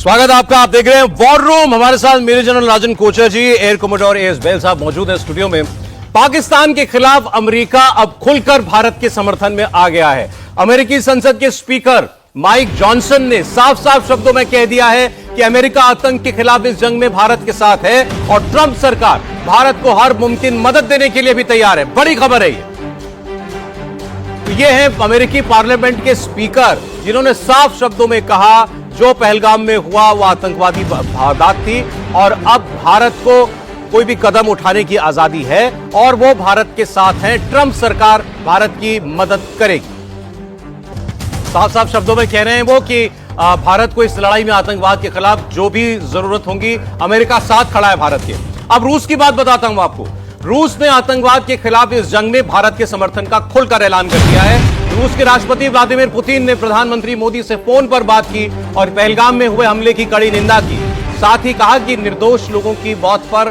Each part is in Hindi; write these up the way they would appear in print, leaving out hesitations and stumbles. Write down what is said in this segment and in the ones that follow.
स्वागत है आपका। आप देख रहे हैं वॉर रूम। हमारे साथ मेजर जनरल राजन कोचर जी, एयर कमोडोर एएस बेल साहब मौजूद है स्टूडियो में। पाकिस्तान के खिलाफ अमेरिका अब खुलकर भारत के समर्थन में आ गया है। अमेरिकी संसद के स्पीकर माइक जॉनसन ने साफ साफ शब्दों में कह दिया है कि अमेरिका आतंक के खिलाफ इस जंग में भारत के साथ है और ट्रंप सरकार भारत को हर मुमकिन मदद देने के लिए भी तैयार है। बड़ी खबर है ये है अमेरिकी पार्लियामेंट के स्पीकर जिन्होंने साफ शब्दों में कहा जो पहलगाम में हुआ वो आतंकवादी वारदात थी और अब भारत को कोई भी कदम उठाने की आजादी है और वो भारत के साथ हैं। ट्रंप सरकार भारत की मदद करेगी। साफ साफ शब्दों में कह रहे हैं वो कि भारत को इस लड़ाई में आतंकवाद के खिलाफ जो भी जरूरत होगी अमेरिका साथ खड़ा है भारत के। अब रूस की बात बताता हूं आपको। रूस ने आतंकवाद के खिलाफ इस जंग में भारत के समर्थन का खुलकर ऐलान कर दिया है। रूस के राष्ट्रपति व्लादिमीर पुतिन ने प्रधानमंत्री मोदी से फोन पर बात की और पहलगाम में हुए हमले की कड़ी निंदा की। साथ ही कहा कि निर्दोष लोगों की मौत पर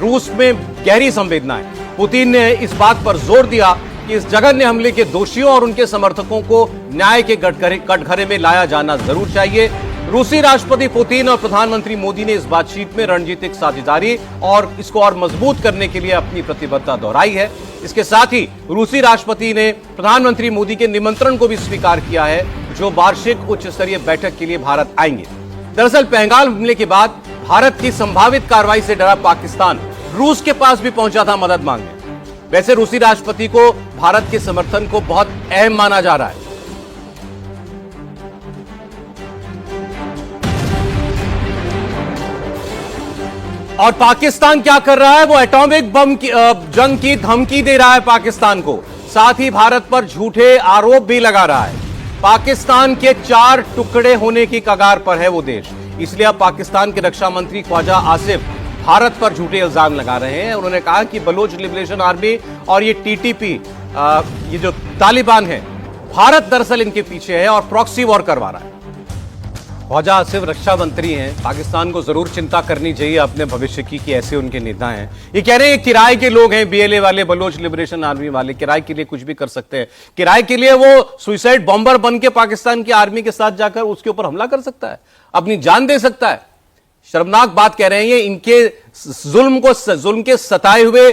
रूस में गहरी संवेदना है। पुतिन ने इस बात पर जोर दिया कि इस जघन्य हमले के दोषियों और उनके समर्थकों को न्याय के कटघरे में लाया जाना जरूर चाहिए। रूसी राष्ट्रपति पुतिन और प्रधानमंत्री मोदी ने इस बातचीत में रणनीतिक साझेदारी और इसको और मजबूत करने के लिए अपनी प्रतिबद्धता दोहराई है। इसके साथ ही रूसी राष्ट्रपति ने प्रधानमंत्री मोदी के निमंत्रण को भी स्वीकार किया है जो वार्षिक उच्च स्तरीय बैठक के लिए भारत आएंगे। दरअसल पहलगाम हमले के बाद भारत की संभावित कार्रवाई से डरा पाकिस्तान रूस के पास भी पहुंचा था मदद मांगने। वैसे रूसी राष्ट्रपति को भारत के समर्थन को बहुत अहम माना जा रहा है। और पाकिस्तान क्या कर रहा है? वो एटॉमिक बम की जंग की धमकी दे रहा है पाकिस्तान को। साथ ही भारत पर झूठे आरोप भी लगा रहा है। पाकिस्तान के 4 टुकड़े होने की कगार पर है वो देश। इसलिए अब पाकिस्तान के रक्षा मंत्री ख्वाजा आसिफ भारत पर झूठे इल्जाम लगा रहे हैं। उन्होंने कहा कि बलोच लिबरेशन आर्मी और ये टीटीपी ये जो तालिबान है भारत दरअसल इनके पीछे है और प्रॉक्सी वॉर करवा रहा है। ख्वाजा आसिफ रक्षा मंत्री हैं। पाकिस्तान को जरूर चिंता करनी चाहिए अपने भविष्य की कि ऐसे उनके नेता हैं। ये कह रहे हैं किराए के लोग हैं, बीएलए वाले, बलोच लिबरेशन आर्मी वाले किराए के लिए कुछ भी कर सकते हैं। किराए के लिए वो सुसाइड बॉम्बर बन के पाकिस्तान की आर्मी के साथ जाकर उसके ऊपर हमला कर सकता है, अपनी जान दे सकता है। शर्मनाक बात कह रहे हैं। इनके जुल्म के सताए हुए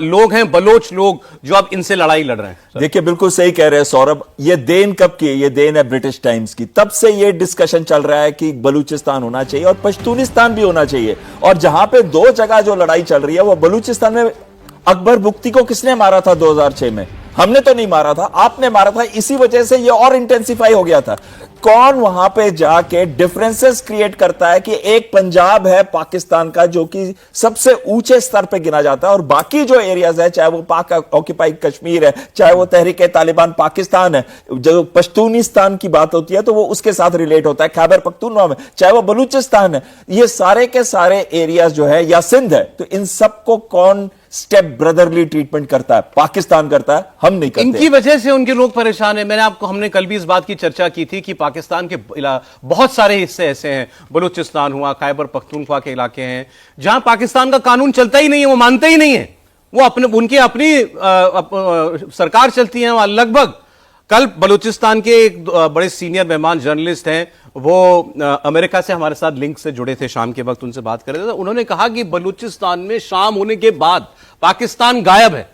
लोग हैं बलोच लोग जो अब इनसे लड़ाई लड़ रहे हैं। देखिए बिल्कुल सही कह रहे हैं सौरभ। ये देन कब की है? ये देन है ब्रिटिश टाइम्स की। तब से ये डिस्कशन चल रहा है कि बलूचिस्तान होना चाहिए और पश्तूनिस्तान भी होना चाहिए। और जहां पे 2 जगह जो लड़ाई चल रही है वो बलूचिस्तान में अकबर बुख्ती को किसने मारा था 2006 में? हमने तो नहीं मारा था, आपने मारा था। इसी वजह से ये और इंटेंसिफाई हो गया था। कौन वहां पे जाके डिफरेंसेस क्रिएट करता है कि एक पंजाब है पाकिस्तान का जो कि सबसे ऊंचे स्तर पे गिना जाता है और बाकी जो एरियाज है चाहे वो पाक ऑक्यूपाइड कश्मीर है, चाहे वो तहरीक तालिबान पाकिस्तान है, जो पश्तूनिस्तान की बात होती है तो वो उसके साथ रिलेट होता है, खैबर पख्तूनख्वा में, चाहे वो बलूचिस्तान है, ये सारे के सारे एरियाज जो है या सिंध है, तो इन सबको कौन स्टेप ब्रदरली ट्रीटमेंट करता है? पाकिस्तान करता है, हम नहीं करते। इनकी वजह से उनके लोग परेशान हैं। हमने कल भी इस बात की चर्चा की थी कि पाकिस्तान के बहुत सारे हिस्से ऐसे हैं, बलूचिस्तान हुआ, खैबर पख्तूनख्वा के इलाके हैं जहां पाकिस्तान का कानून चलता ही नहीं है, वो मानते ही नहीं है। वो उनकी अपनी सरकार चलती है वहां लगभग। कल बलूचिस्तान के एक बड़े सीनियर मेहमान जर्नलिस्ट हैं, वो अमेरिका से हमारे साथ लिंक से जुड़े थे, शाम के वक्त उनसे बात कर रहे थे। उन्होंने कहा कि बलूचिस्तान में शाम होने के बाद पाकिस्तान गायब है।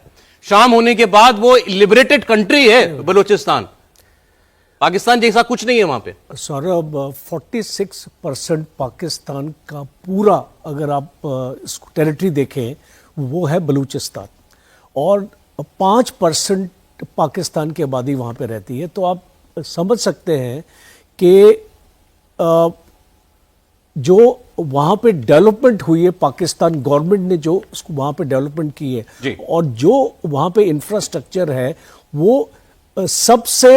शाम होने के बाद वो लिबरेटेड कंट्री है बलूचिस्तान, पाकिस्तान जैसा कुछ नहीं है वहां पे। सौरभ 46% पाकिस्तान का पूरा अगर आप टेरिटरी देखें वो है बलूचिस्तान और 5% पाकिस्तान की आबादी वहाँ पे रहती है। तो आप समझ सकते हैं कि जो वहाँ पे डेवलपमेंट हुई है, पाकिस्तान गवर्नमेंट ने जो वहाँ पे डेवलपमेंट की है और जो वहाँ पे इंफ्रास्ट्रक्चर है वो सबसे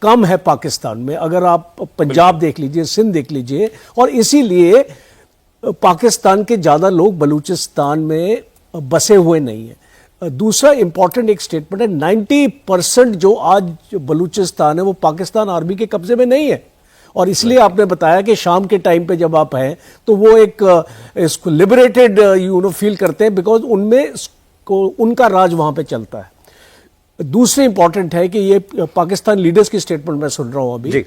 कम है पाकिस्तान में। अगर आप पंजाब देख लीजिए, सिंध देख लीजिए, और इसीलिए पाकिस्तान के ज़्यादा लोग बलूचिस्तान में बसे हुए नहीं हैं। दूसरा इंपॉर्टेंट एक स्टेटमेंट है, 90% जो आज बलूचिस्तान है वो पाकिस्तान आर्मी के कब्जे में नहीं है। और इसलिए आपने बताया कि शाम के टाइम पे जब आप हैं तो वो एक इसको लिबरेटेड फील करते हैं बिकॉज उनमें उनका राज वहाँ पे चलता है। दूसरी इंपॉर्टेंट है कि ये पाकिस्तान लीडर्स की स्टेटमेंट मैं सुन रहा हूँ अभी।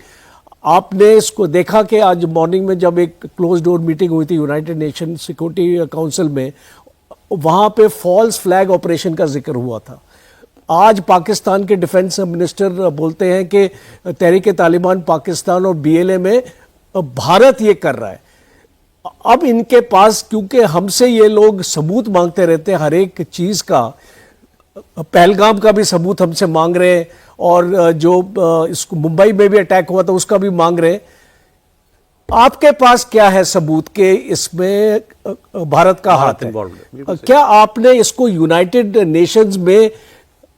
आपने इसको देखा कि आज मॉर्निंग में जब एक क्लोज डोर मीटिंग हुई थी यूनाइटेड नेशन सिक्योरिटी काउंसिल में, वहां पे फॉल्स फ्लैग ऑपरेशन का जिक्र हुआ था। आज पाकिस्तान के डिफेंस मिनिस्टर बोलते हैं कि तहरीक तालिबान पाकिस्तान और BLA में भारत ये कर रहा है। अब इनके पास, क्योंकि हमसे ये लोग सबूत मांगते रहते हैं हर एक चीज का, पहलगाम का भी सबूत हमसे मांग रहे हैं और जो इसको मुंबई में भी अटैक हुआ था उसका भी मांग रहे हैं। आपके पास क्या है सबूत के इसमें भारत का हाथ है? क्या आपने इसको यूनाइटेड नेशंस में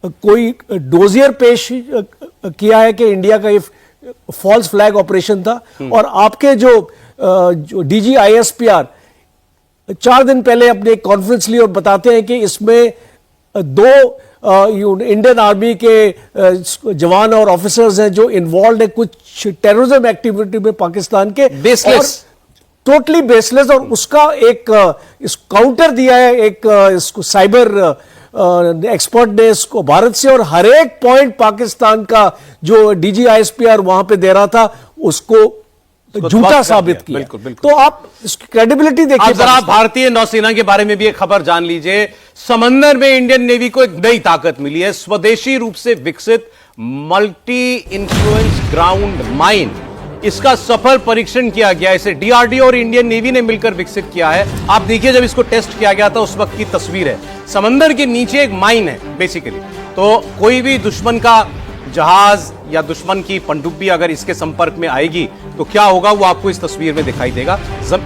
कोई डोजियर पेश किया है कि इंडिया का ये फॉल्स फ्लैग ऑपरेशन था? और आपके जो DG ISPR 4 दिन पहले अपने एक कॉन्फ्रेंस ली और बताते हैं कि इसमें 2 इंडियन आर्मी के जवान और ऑफिसर्स हैं जो इन्वॉल्व है कुछ टेररिज्म एक्टिविटी में पाकिस्तान के, बेसलेस, टोटली बेसलेस। और उसका एक इस काउंटर दिया है एक इसको साइबर एक्सपर्ट ने इसको भारत से, और हर एक पॉइंट पाकिस्तान का जो DG ISPR वहां पे दे रहा था उसको झूठा साबित किया। बिल्कुल, बिल्कुल। तो आप इसकी क्रेडिबिलिटी देखिए। जरा भारतीय नौसेना के बारे में भी एक खबर जान लीजिए। समंदर में इंडियन नेवी को एक नई ताकत मिली है। स्वदेशी रूप से विकसित मल्टी इन्फ्लुएंस ग्राउंड माइन, इसका सफल परीक्षण किया गया। इसे DRDO और इंडियन नेवी ने मिलकर विकसित किया है। आप देखिए, जब इसको टेस्ट किया गया था उस वक्त की तस्वीर है। समंदर के नीचे एक माइन है बेसिकली, तो कोई भी दुश्मन का जहाज या दुश्मन की पनडुब्बी अगर इसके संपर्क में आएगी तो क्या होगा वो आपको इस तस्वीर में दिखाई देगा।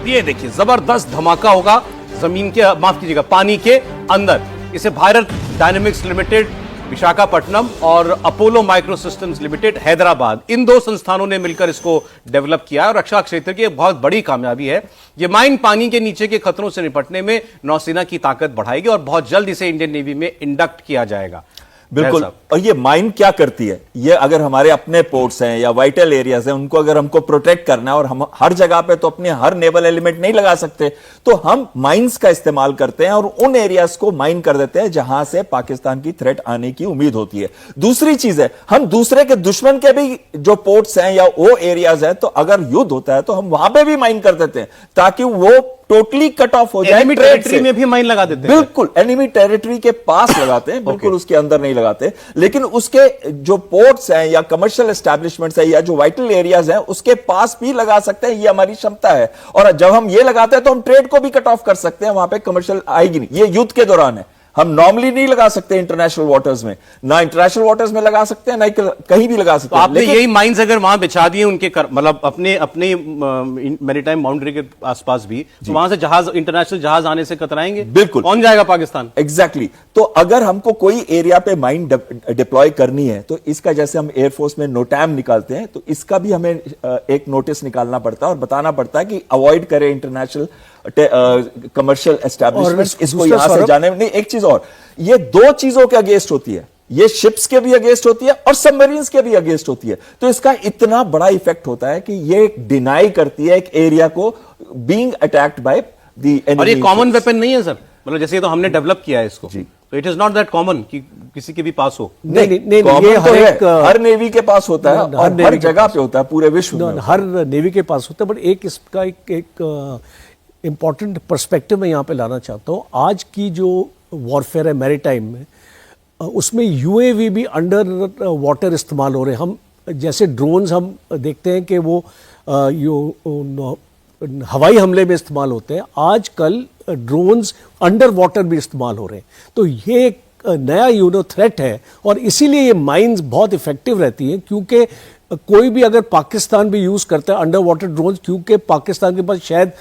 ये देखिए, जबरदस्त धमाका होगा जमीन के, माफ कीजिएगा, पानी के अंदर। इसे भारत डायनेमिक्स लिमिटेड विशाखापट्टनम और Apollo micro systems limited Hyderabad, इन 2 संस्थानों ने मिलकर इसको डेवलप किया और रक्षा क्षेत्र की एक बहुत बड़ी कामयाबी है। यह माइन पानी के नीचे के खतरों से निपटने में नौसेना की ताकत बढ़ाएगी और बहुत जल्द इसे इंडियन नेवी में इंडक्ट किया जाएगा। बिल्कुल। और ये माइन क्या करती है, ये अगर हमारे अपने पोर्ट्स हैं या वाइटल एरियाज हैं, उनको अगर हमको प्रोटेक्ट करना है, और हम हर जगह पे तो अपने हर नेवल एलिमेंट नहीं लगा सकते, तो हम माइंस का इस्तेमाल करते हैं और उन एरियाज को माइन कर देते हैं जहां से पाकिस्तान की थ्रेट आने की उम्मीद होती है। दूसरी चीज है, हम दूसरे के दुश्मन के भी जो पोर्ट्स हैं या वो एरियाज हैं, तो अगर युद्ध होता है तो हम वहां पे भी माइन कर देते हैं ताकि वो टोटली कट ऑफ हो जाए। एनिमी टेरिटरी में भी माइन लगा देते हैं। बिल्कुल, एनिमी टेरिटरी के पास लगाते हैं, बिल्कुल उसके अंदर नहीं लगाते। लेकिन उसके जो पोर्ट्स हैं या कमर्शियल एस्टैब्लिशमेंट्स हैं या जो वाइटल एरियाज हैं उसके पास भी लगा सकते हैं, ये हमारी क्षमता है। और जब हम ये लगाते हैं तो हम ट्रेड को भी कट ऑफ कर सकते हैं, वहां पे कमर्शियल आएगी नहीं। ये युद्ध के दौरान है, हम नॉर्मली नहीं लगा सकते इंटरनेशनल वाटर्स में, ना इंटरनेशनल वाटर्स में लगा सकते हैं ना कहीं भी लगा सकते हैं। आपने यही माइंस अगर वहां बिछा दिए उनके मतलब अपने मैरीटाइम बाउंड्री के आसपास भी, तो वहां से जहाज, इंटरनेशनल जहाज आने से कतराएंगे। बिल्कुल, कौन जाएगा पाकिस्तान? एग्जैक्टली। तो अगर हमको कोई एरिया पे माइन डिप्लॉय करनी है तो इसका, जैसे हम एयरफोर्स में नोटैम निकालते हैं, तो इसका भी हमें एक नोटिस निकालना पड़ता है और बताना पड़ता है कि अवॉइड करें इंटरनेशनल कमर्शियल एस्टैब्लिशमेंट्स, इसको यहां से जाने नहीं। एक चीज और, ये 2 चीजों के अगेंस्ट होती है, ये शिप्स के भी अगेंस्ट होती है और सबमरीन्स के भी अगेंस्ट होती है। तो इसका इतना बड़ा इफेक्ट होता है कि ये डिनाई करती है एक एरिया को being attacked by the enemy. और ये कॉमन वेपन नहीं है सर, मतलब जैसे तो हमने डेवलप किया है इसको, तो it is not that common कि किसी के भी पास हो। नहीं, ये हर नेवी के पास होता है और हर जगह पे होता है, पूरे विश्व में हर नेवी के पास होता है। बट एक इसका एक इंपॉर्टेंट पर्सपेक्टिव मैं यहाँ पे लाना चाहता हूँ। आज की जो वॉरफेयर है मैरीटाइम में, उसमें UAV भी अंडर वाटर इस्तेमाल हो रहे हैं। हम जैसे ड्रोन्स हम देखते हैं कि वो हवाई हमले में इस्तेमाल होते हैं, आजकल ड्रोन्स अंडर वाटर भी इस्तेमाल हो रहे हैं। तो ये एक नया थ्रेट है और इसीलिए ये माइंस बहुत इफेक्टिव रहती हैं, क्योंकि कोई भी अगर पाकिस्तान भी यूज करता है अंडर वाटर ड्रोन, क्योंकि पाकिस्तान के पास शायद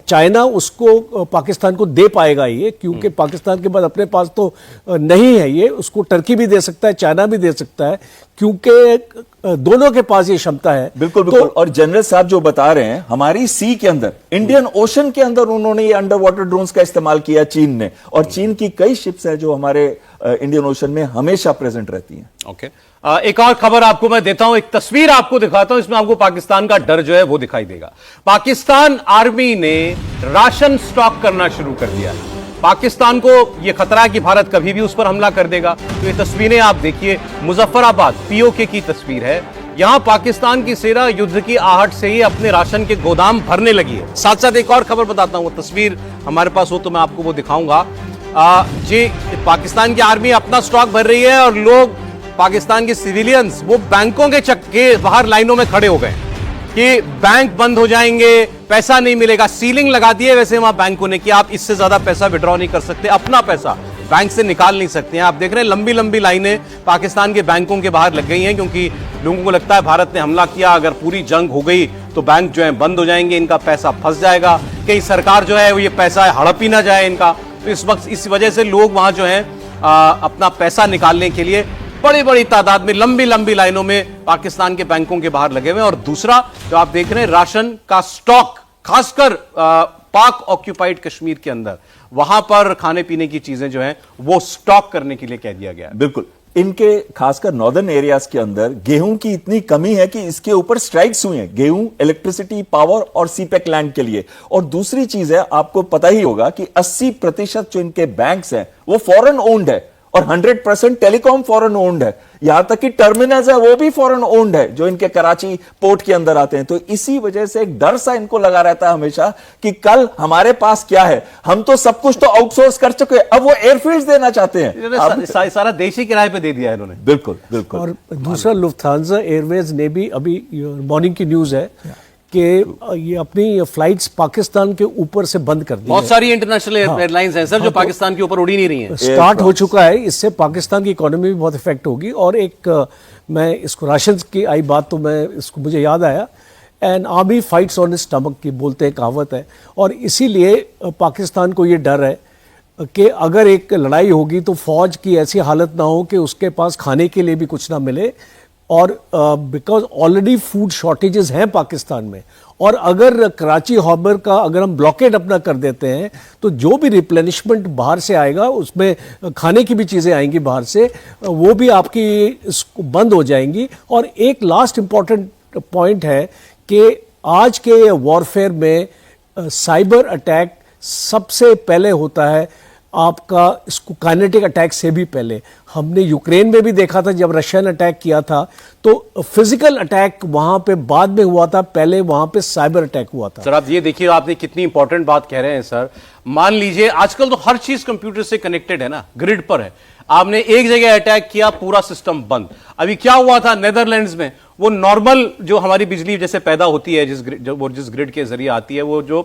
चाइना उसको पाकिस्तान को दे पाएगा ये, क्योंकि पाकिस्तान के पास अपने पास तो नहीं है ये, उसको टर्की भी दे सकता है, चाइना भी दे सकता है, क्योंकि दोनों के पास ये क्षमता है। बिल्कुल बिल्कुल। और जनरल साहब जो बता रहे हैं, हमारी सी के अंदर, इंडियन ओशन के अंदर उन्होंने ये अंडर वाटर ड्रोन्स का इस्तेमाल किया चीन ने, और चीन की कई शिप्स हैं जो हमारे इंडियन ओशन में हमेशा प्रेजेंट रहती हैं। ओके, एक और खबर आपको मैं देता हूं, एक तस्वीर आपको दिखाता हूं, इसमें आपको पाकिस्तान का डर जो है वो दिखाई देगा। पाकिस्तान आर्मी ने राशन स्टॉक करना शुरू कर दिया है। पाकिस्तान को यह खतरा है कि भारत कभी भी उस पर हमला कर देगा। तो ये तस्वीरें आप देखिए, मुजफ्फराबाद POK की तस्वीर है। यहां पाकिस्तान की सेना युद्ध की आहट से ही अपने राशन के गोदाम भरने लगी है। साथ साथ एक और खबर बताता हूं, वो तस्वीर हमारे पास हो तो मैं आपको वो दिखाऊंगा। जी, पाकिस्तान की आर्मी अपना स्टॉक भर रही है और लोग, पाकिस्तान के सिविलियंस, वो बैंकों के बाहर लाइनों में खड़े हो गए कि बैंक बंद हो जाएंगे, पैसा नहीं मिलेगा। सीलिंग लगा दी है वैसे वहां बैंकों ने कि आप इससे ज्यादा पैसा विड्रॉ नहीं कर सकते, अपना पैसा बैंक से निकाल नहीं सकते हैं। आप देख रहे हैं लंबी लंबी लाइनें पाकिस्तान के बैंकों के बाहर लग गई हैं, क्योंकि लोगों को लगता है भारत ने हमला किया, अगर पूरी जंग हो गई तो बैंक जो है बंद हो जाएंगे, इनका पैसा फंस जाएगा, कहीं सरकार जो है वो ये पैसा हड़प ही ना जाए इनका। तो इस वक्त इस वजह से लोग वहां जो है अपना पैसा निकालने के लिए बड़ी बड़ी तादाद में लंबी लंबी लाइनों में पाकिस्तान के बैंकों के बाहर लगे हुए हैं। और दूसरा जो आप देख रहे हैं, राशन का स्टॉक, खासकर पाक ऑक्यूपाइड कश्मीर के अंदर, वहां पर खाने पीने की चीजें जो हैं वो स्टॉक करने के लिए कह दिया गया है। बिल्कुल, इनके खासकर नॉर्दर्न एरियाज के अंदर गेहूं की इतनी कमी है कि इसके ऊपर स्ट्राइक्स हुए हैं, गेहूं, इलेक्ट्रिसिटी, पावर और सीपेक लैंड के लिए। और दूसरी चीज है, आपको पता ही होगा कि 80% जो इनके बैंक्स हैं वो फॉरेन ओन्ड है और 100% टेलीकॉम फॉरेन ओन्ड है। यहां तक कि टर्मिनल्स है वो भी फॉरेन ओन्ड है जो इनके कराची पोर्ट के अंदर आते हैं। तो इसी वजह से एक डर सा इनको लगा रहता है हमेशा कि कल हमारे पास क्या है, हम तो सब कुछ तो आउटसोर्स कर चुके हैं, अब वो एयरफील्ड्स देना चाहते हैं। सारा देश ही किराए पे दे दिया है इन्होंने। बिल्कुल बिल्कुल। और दूसरा, लुफ्थांसा एयरवेज ने भी, अभी मॉर्निंग की न्यूज है कि ये अपनी फ्लाइट्स पाकिस्तान के ऊपर से बंद कर दी। बहुत सारी इंटरनेशनल एयरलाइंस हैं सर जो पाकिस्तान के ऊपर उड़ी नहीं रही हैं। स्टार्ट हो चुका है, इससे पाकिस्तान की इकोनॉमी भी बहुत इफेक्ट होगी। और एक मैं इसको राशन की आई बात तो मैं इसको मुझे याद आया, and army fights on stomach की बोलते हैं, कहावत है। और इसीलिए पाकिस्तान को ये डर है कि अगर एक लड़ाई होगी तो फौज की ऐसी हालत ना हो कि उसके पास खाने के लिए भी कुछ ना मिले। और बिकॉज ऑलरेडी फूड शॉर्टेजेस हैं पाकिस्तान में, और अगर कराची हार्बर का अगर हम ब्लॉकेड अपना कर देते हैं तो जो भी रिप्लेनिशमेंट बाहर से आएगा, उसमें खाने की भी चीज़ें आएंगी बाहर से, वो भी आपकी बंद हो जाएंगी। और एक लास्ट इंपॉर्टेंट पॉइंट है कि आज के वॉरफेयर में साइबर अटैक सबसे पहले होता है, आपका इसको काइनेटिक अटैक से भी पहले। हमने यूक्रेन में भी देखा था जब रशियन अटैक किया था, तो फिजिकल अटैक वहां पे बाद में हुआ था, पहले वहां पे साइबर अटैक हुआ था। सर आप ये देखिए, आपने कितनी इंपॉर्टेंट बात कह रहे हैं सर। मान लीजिए आजकल तो हर चीज कंप्यूटर से कनेक्टेड है ना, ग्रिड पर है। आपने एक जगह अटैक किया, पूरा सिस्टम बंद। अभी क्या हुआ था नेदरलैंड्स में, वो नॉर्मल जो हमारी बिजली जैसे पैदा होती है जिस ग्रिड के जरिए आती है, वो जो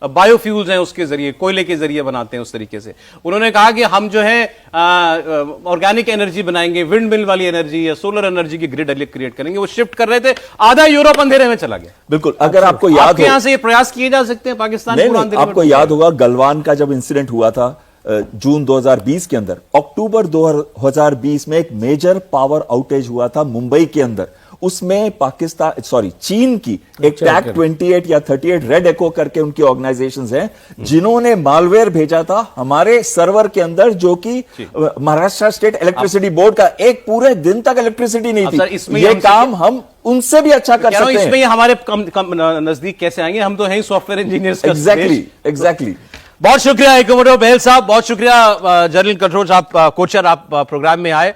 बायोफ्यूल्स हैं उसके जरिए, कोयले के जरिए बनाते हैं, उस तरीके से उन्होंने कहा कि हम जो है ऑर्गेनिक एनर्जी बनाएंगे, विंड मिल वाली एनर्जी या सोलर एनर्जी की ग्रिड क्रिएट करेंगे। वो शिफ्ट कर रहे थे, आधा यूरोप अंधेरे में चला गया। बिल्कुल, अगर आपको याद हो, यहां से ये प्रयास किए जा सकते हैं पाकिस्तान। आपको याद होगा गलवान का जब इंसिडेंट हुआ था जून 2020 के अंदर, अक्टूबर 2020 में एक मेजर पावर आउटेज हुआ था मुंबई के अंदर। उसमें चीन की एक टैग 28 या 38 रेड एको करके उनकी ऑर्गेनाइजेशंस हैं, जिन्होंने मालवेयर भेजा था हमारे सर्वर के अंदर, जो कि महाराष्ट्र स्टेट इलेक्ट्रिसिटी बोर्ड का एक पूरे दिन तक इलेक्ट्रिसिटी नहीं थी। ये काम हम उनसे भी अच्छा कर सकते हैं। इसमें ये हमारे नजदीक कैसे आएंगे, हम तो हैं सॉफ्टवेयर इंजीनियर्स। एग्जैक्टली। बहुत शुक्रिया कमोडोर बहल साहब, बहुत शुक्रिया जनरल कंट्रोल साहब, कोचर, आप प्रोग्राम में आए।